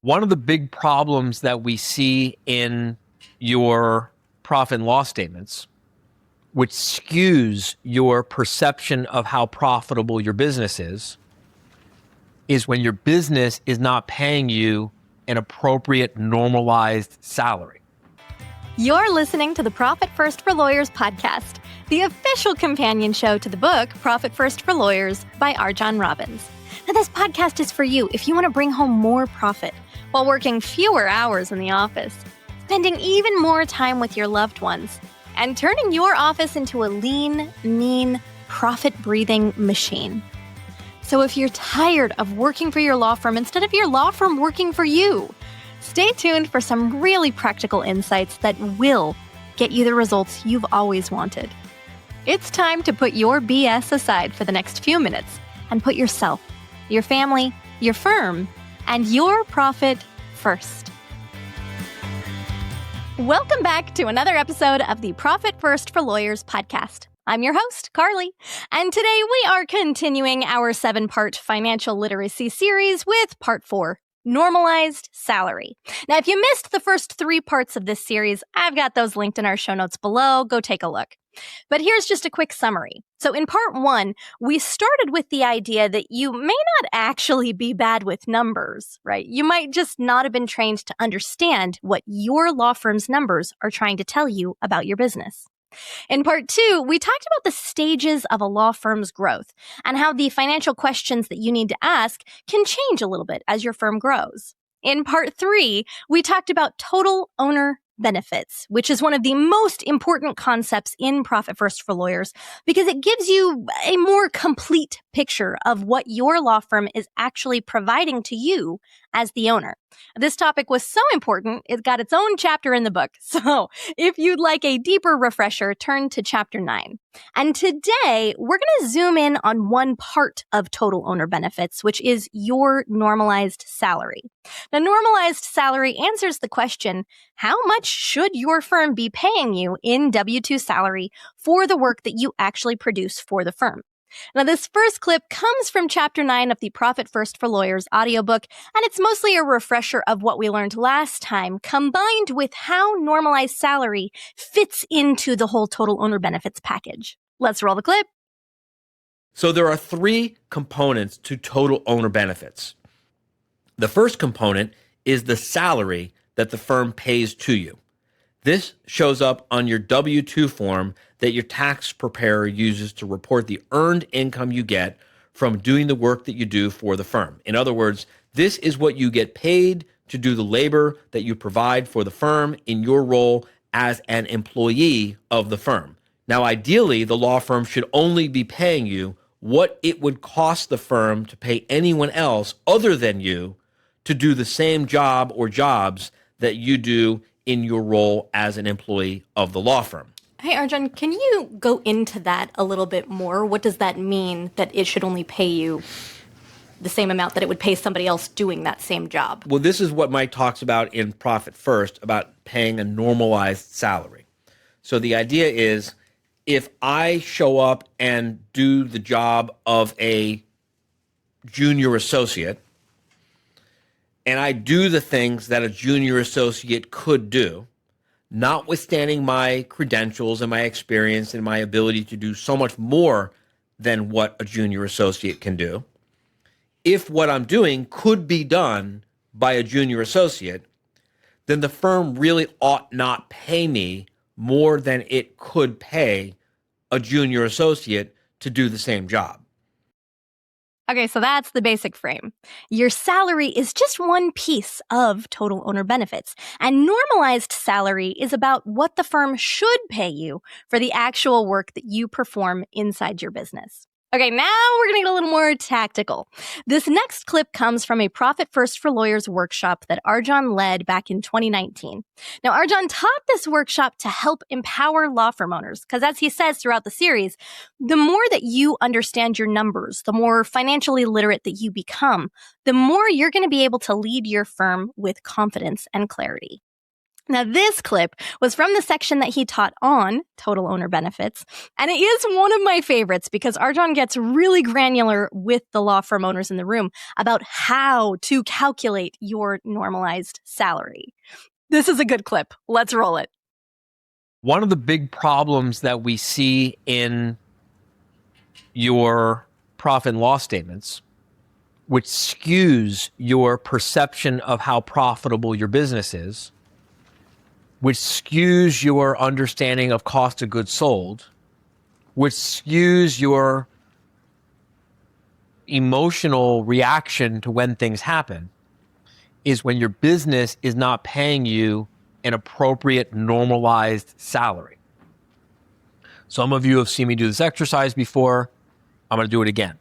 One of the big problems that we see in your profit and loss statements, which skews your perception of how profitable your business is when your business is not paying you an appropriate normalized salary. You're listening to the Profit First for Lawyers podcast, the official companion show to the book Profit First for Lawyers by RJon Robbins. Now, this podcast is for you if you want to bring home more profit while working fewer hours in the office, spending even more time with your loved ones, and turning your office into a lean, mean, profit-breathing machine. So if you're tired of working for your law firm instead of your law firm working for you, stay tuned for some really practical insights that will get you the results you've always wanted. It's time to put your BS aside for the next few minutes and put yourself, your family, your firm, and your profit first. Welcome back to another episode of the Profit First for Lawyers podcast. I'm your host, Carly, and today we are continuing our 7-part financial literacy series with part 4, Normalized Salary. Now, if you missed the first 3 parts of this series, I've got those linked in our show notes below. Go take a look. But here's just a quick summary. So in part 1, we started with the idea that you may not actually be bad with numbers, right? You might just not have been trained to understand what your law firm's numbers are trying to tell you about your business. In part 2, we talked about the stages of a law firm's growth and how the financial questions that you need to ask can change a little bit as your firm grows. In part 3, we talked about total owner benefits, which is one of the most important concepts in Profit First for Lawyers because it gives you a more complete picture of what your law firm is actually providing to you as the owner. This topic was so important, it got its own chapter in the book. So if you'd like a deeper refresher, turn to chapter 9. And today, we're going to zoom in on one part of total owner benefits, which is your normalized salary. Now, normalized salary answers the question, how much should your firm be paying you in W-2 salary for the work that you actually produce for the firm? Now, this first clip comes from Chapter 9 of the Profit First for Lawyers audiobook, and it's mostly a refresher of what we learned last time, combined with how normalized salary fits into the whole total owner benefits package. Let's roll the clip. So there are 3 components to total owner benefits. The first component is the salary that the firm pays to you. This shows up on your W-2 form that your tax preparer uses to report the earned income you get from doing the work that you do for the firm. In other words, this is what you get paid to do the labor that you provide for the firm in your role as an employee of the firm. Now, ideally, the law firm should only be paying you what it would cost the firm to pay anyone else other than you to do the same job or jobs that you do in your role as an employee of the law firm. Hey, RJon, can you go into that a little bit more? What does that mean that it should only pay you the same amount that it would pay somebody else doing that same job? Well, this is what Mike talks about in Profit First, about paying a normalized salary. So the idea is if I show up and do the job of a junior associate, and I do the things that a junior associate could do, notwithstanding my credentials and my experience and my ability to do so much more than what a junior associate can do, if what I'm doing could be done by a junior associate, then the firm really ought not pay me more than it could pay a junior associate to do the same job. Okay, so that's the basic frame. Your salary is just one piece of total owner benefits, and normalized salary is about what the firm should pay you for the actual work that you perform inside your business. Okay, now we're going to get a little more tactical. This next clip comes from a Profit First for Lawyers workshop that RJon led back in 2019. Now, RJon taught this workshop to help empower law firm owners, because as he says throughout the series, the more that you understand your numbers, the more financially literate that you become, the more you're going to be able to lead your firm with confidence and clarity. Now, this clip was from the section that he taught on total owner benefits, and it is one of my favorites because RJon gets really granular with the law firm owners in the room about how to calculate your normalized salary. This is a good clip. Let's roll it. One of the big problems that we see in your profit and loss statements, which skews your perception of how profitable your business is, which skews your understanding of cost of goods sold, which skews your emotional reaction to when things happen, is when your business is not paying you an appropriate normalized salary. Some of you have seen me do this exercise before. I'm going to do it again.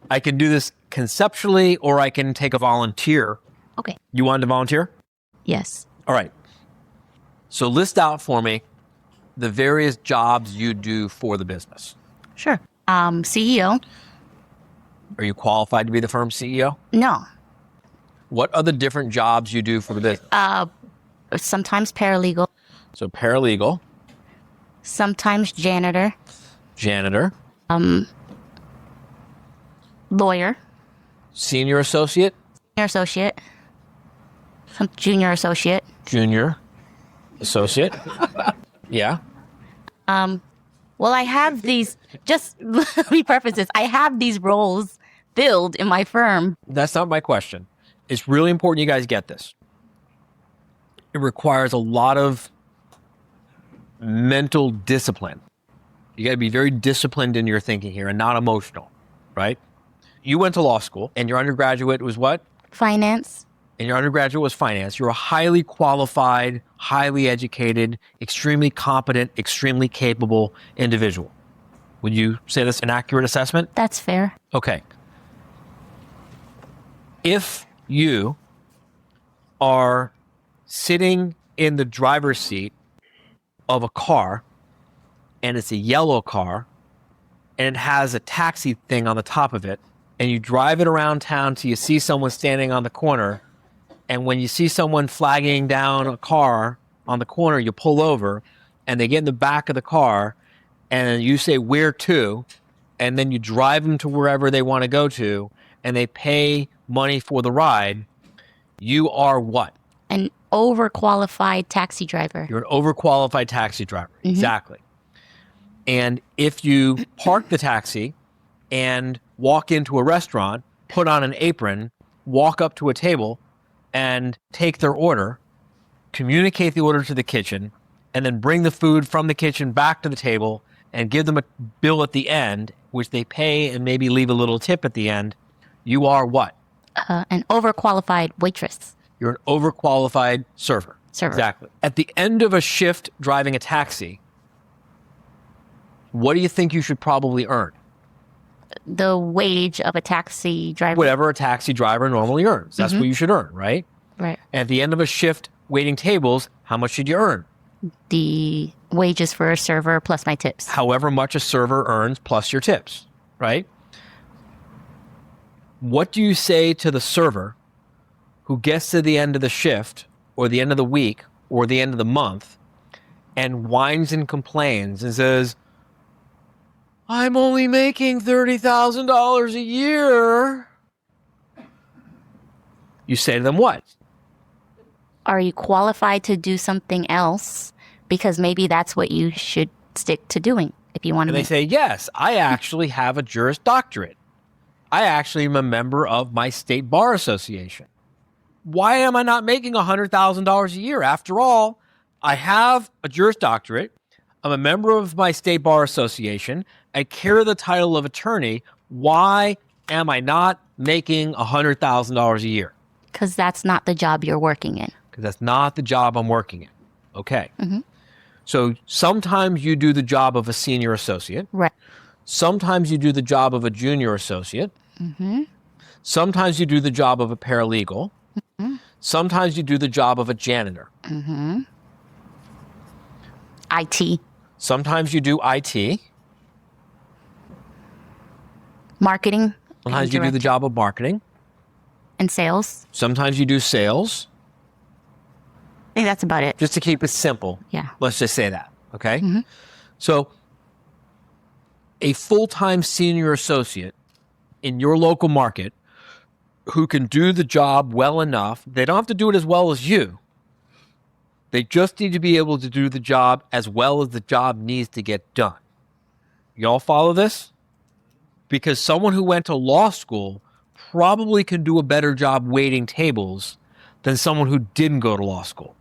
I can do this conceptually, or I can take a volunteer. Okay. You wanted to volunteer? Yes. All right. So list out for me the various jobs you do for the business. Sure. CEO. Are you qualified to be the firm's CEO? No. What other different jobs you do for the business? Sometimes paralegal. So paralegal, Sometimes janitor. janitor, Lawyer. senior associate, Senior associate. Some junior associate. junior associate. Yeah. Well, I have these, just let me preface this. I have these roles filled in my firm. That's not my question. It's really important you guys get this. It requires a lot of mental discipline. You got to be very disciplined in your thinking here and not emotional, right? You went to law school and your undergraduate was what? Finance. And your undergraduate was finance. You're a highly qualified, highly educated, extremely competent, extremely capable individual. Would you say that's an accurate assessment? That's fair. Okay. If you are sitting in the driver's seat of a car and it's a yellow car and it has a taxi thing on the top of it, and you drive it around town till you see someone standing on the corner, and when you see someone flagging down a car on the corner, you pull over and they get in the back of the car and you say, "Where to?" And then you drive them to wherever they want to go to and they pay money for the ride. You are what? An overqualified taxi driver. You're an overqualified taxi driver. Mm-hmm. Exactly. And if you park the taxi and walk into a restaurant, put on an apron, walk up to a table and take their order, communicate the order to the kitchen, and then bring the food from the kitchen back to the table and give them a bill at the end, which they pay and maybe leave a little tip at the end, you are what? An overqualified waitress. You're an overqualified server. Server. Exactly. At the end of a shift driving a taxi, what do you think you should probably earn? The wage of a taxi driver. Whatever a taxi driver normally earns. That's what you should earn, right? Right. And at the end of a shift waiting tables, how much should you earn? The wages for a server plus my tips. However much a server earns plus your tips, right? What do you say to the server who gets to the end of the shift or the end of the week or the end of the month and whines and complains and says, "I'm only making $30,000 a year"? You say to them what? Are you qualified to do something else? Because maybe that's what you should stick to doing if you want to. And they say, "Yes, I actually have a Juris Doctorate. I actually am a member of my state bar association. Why am I not making $100,000 a year? After all, I have a Juris Doctorate. I'm a member of my state bar association. I carry the title of attorney. Why am I not making $100,000 a year?" Because that's not the job you're working in. Because that's not the job I'm working in. Okay. So sometimes you do the job of a senior associate. Right. Sometimes you do the job of a junior associate. Sometimes you do the job of a paralegal. Sometimes you do the job of a janitor. IT. Sometimes you do IT. Marketing. Sometimes you do the job of marketing. And sales. Sometimes you do sales. think that's about it. Just to keep it simple. Yeah. Let's just say that. Okay. So a full-time senior associate in your local market who can do the job well enough, they don't have to do it as well as you. They just need to be able to do the job as well as the job needs to get done. Y'all follow this? Because someone who went to law school probably can do a better job waiting tables than someone who didn't go to law school.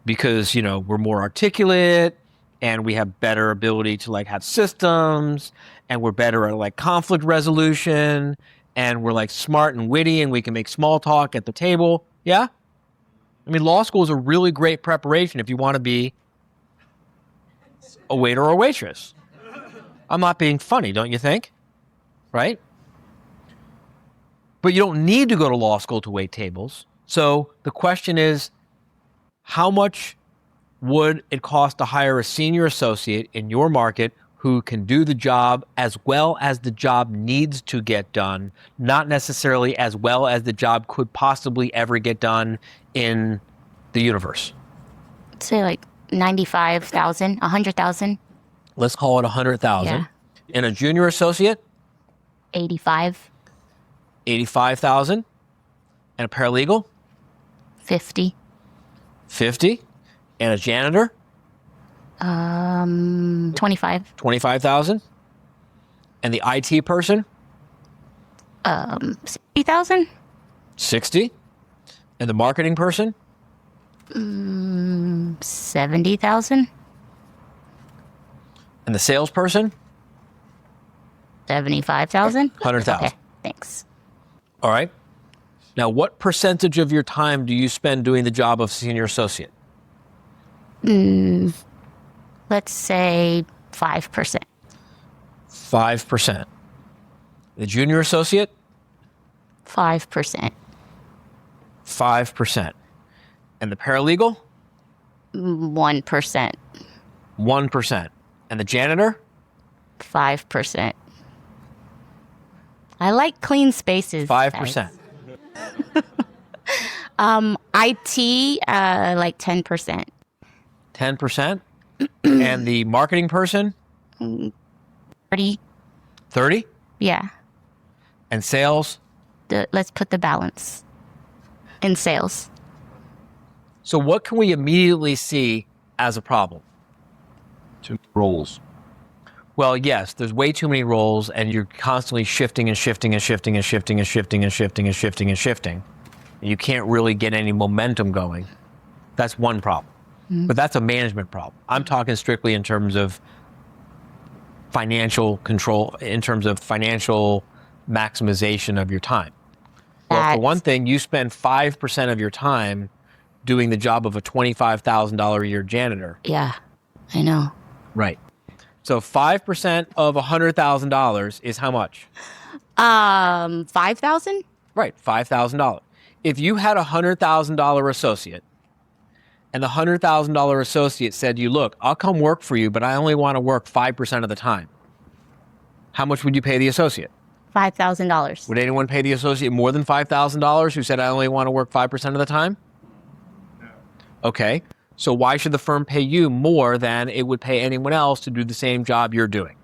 Because, we're more articulate and we have better ability to have systems and we're better at conflict resolution and we're smart and witty and we can make small talk at the table. Yeah? I mean, law school is a really great preparation if you want to be a waiter or a waitress. I'm not being funny, don't you think? Right? But you don't need to go to law school to wait tables. So the question is, how much would it cost to hire a senior associate in your market who can do the job as well as the job needs to get done, not necessarily as well as the job could possibly ever get done in the universe? Say 95,000, 100,000. Let's call it 100,000. Yeah. And a junior associate? 85. 85,000. And a paralegal? 50. 50. And a janitor? 25. 25,000. And the IT person? 60,000. 60. And the marketing person? 70,000. And the salesperson? 75,000. 100,000. Okay, thanks. All right. Now, what percentage of your time do you spend doing the job of senior associate? Let's say 5%. 5%. The junior associate? 5%. 5%. And the paralegal? 1%. 1%. And the janitor? 5%. I like clean spaces. 5%. IT, 10%. 10%. And the marketing person? 30. 30. Yeah. And sales? Let's put the balance in sales. So what can we immediately see as a problem? Two roles. Well, yes, there's way too many roles and you're constantly shifting and shifting and shifting and shifting and shifting and shifting and shifting and shifting. And you can't really get any momentum going. That's one problem. But that's a management problem. I'm talking strictly in terms of financial control, in terms of financial maximization of your time. Well, for one thing, you spend 5% of your time doing the job of a $25,000 a year janitor. Yeah, I know. Right. So 5% of $100,000 is how much? 5,000? Right, $5,000. If you had a $100,000 associate and the $100,000 associate said to you, look, I'll come work for you, but I only want to work 5% of the time. How much would you pay the associate? $5,000. Would anyone pay the associate more than $5,000 who said, I only want to work 5% of the time? No. Okay. So why should the firm pay you more than it would pay anyone else to do the same job you're doing?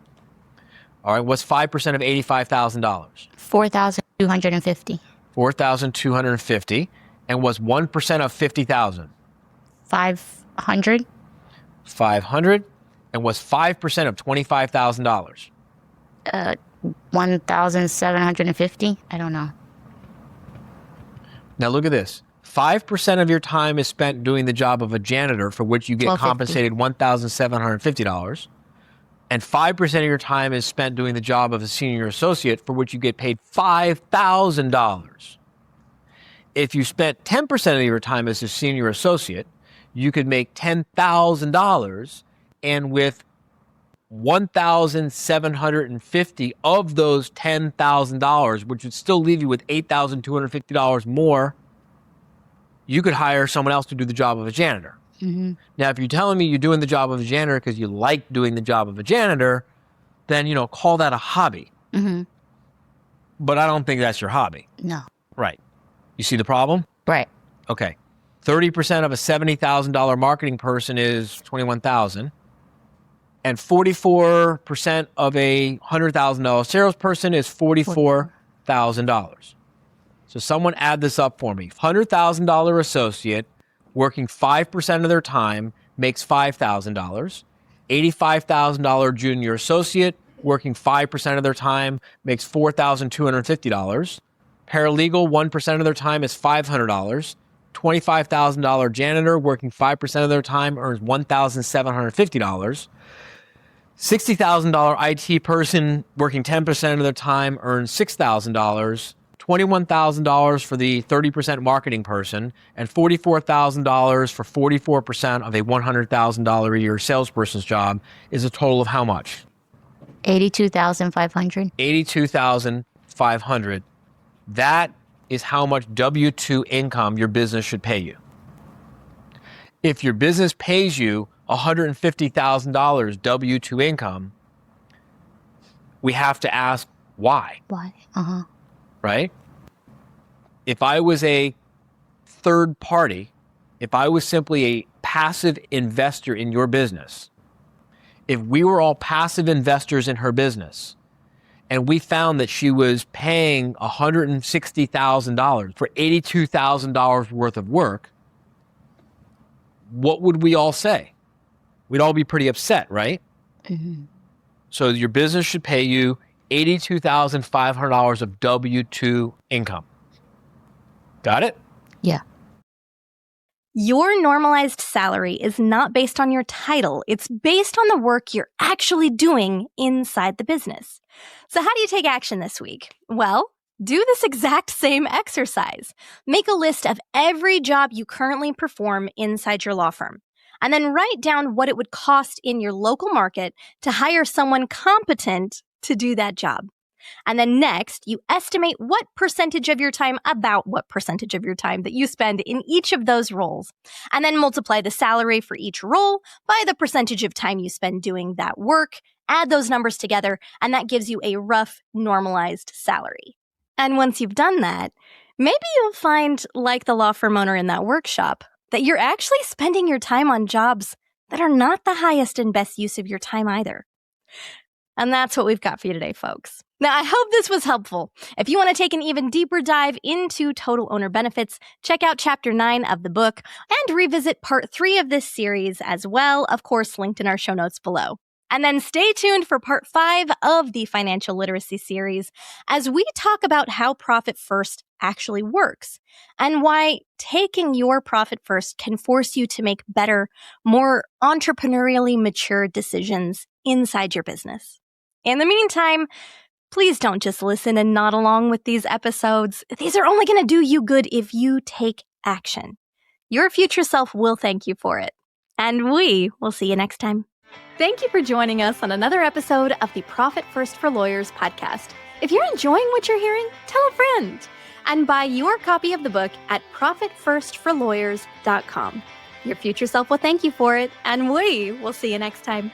All right. What's 5% of $85,000? 4,250. 4,250. And what's 1% of 50,000? 500. 500. And what's 5% of $25,000? 1,750. I don't know. Now look at this. 5% of your time is spent doing the job of a janitor, for which you get compensated $1,750. And 5% of your time is spent doing the job of a senior associate, for which you get paid $5,000. If you spent 10% of your time as a senior associate, you could make $10,000, and with 1,750 of those $10,000, which would still leave you with $8,250 more, you could hire someone else to do the job of a janitor. Mm-hmm. Now, if you're telling me you're doing the job of a janitor because you like doing the job of a janitor, then, call that a hobby. Mm-hmm. But I don't think that's your hobby. No. Right. You see the problem? Right. Okay. 30% of a $70,000 marketing person is $21,000. And 44% of a $100,000 salesperson is $44,000. So someone add this up for me. $100,000 associate working 5% of their time makes $5,000. $85,000 junior associate working 5% of their time makes $4,250. Paralegal, 1% of their time is $500. $25,000 janitor working 5% of their time earns $1,750. $60,000 IT person working 10% of their time earns $6,000. $21,000 for the 30% marketing person, and $44,000 for 44% of a $100,000 a year salesperson's job is a total of how much? $82,500. $82,500. That is how much W-2 income your business should pay you. If your business pays you $150,000 W-2 income, we have to ask why. Why? Right? If I was a third party, if I was simply a passive investor in your business, if we were all passive investors in her business, and we found that she was paying $160,000 for $82,000 worth of work, what would we all say? We'd all be pretty upset, right? Mm-hmm. So your business should pay you $82,500 of W-2 income. Got it? Yeah. Your normalized salary is not based on your title. It's based on the work you're actually doing inside the business. So how do you take action this week? Well, do this exact same exercise. Make a list of every job you currently perform inside your law firm, and then write down what it would cost in your local market to hire someone competent to do that job. And then next, you estimate what percentage of your time that you spend in each of those roles, and then multiply the salary for each role by the percentage of time you spend doing that work, add those numbers together, and that gives you a rough normalized salary. And once you've done that, maybe you'll find, like the law firm owner in that workshop, that you're actually spending your time on jobs that are not the highest and best use of your time either. And that's what we've got for you today, folks. Now, I hope this was helpful. If you want to take an even deeper dive into total owner benefits, check out Chapter 9 of the book and revisit Part 3 of this series as well, of course, linked in our show notes below. And then stay tuned for Part 5 of the Financial Literacy series as we talk about how Profit First actually works and why taking your profit first can force you to make better, more entrepreneurially mature decisions inside your business. In the meantime, please don't just listen and nod along with these episodes. These are only going to do you good if you take action. Your future self will thank you for it. And we will see you next time. Thank you for joining us on another episode of the Profit First for Lawyers podcast. If you're enjoying what you're hearing, tell a friend and buy your copy of the book at profitfirstforlawyers.com. Your future self will thank you for it, and we will see you next time.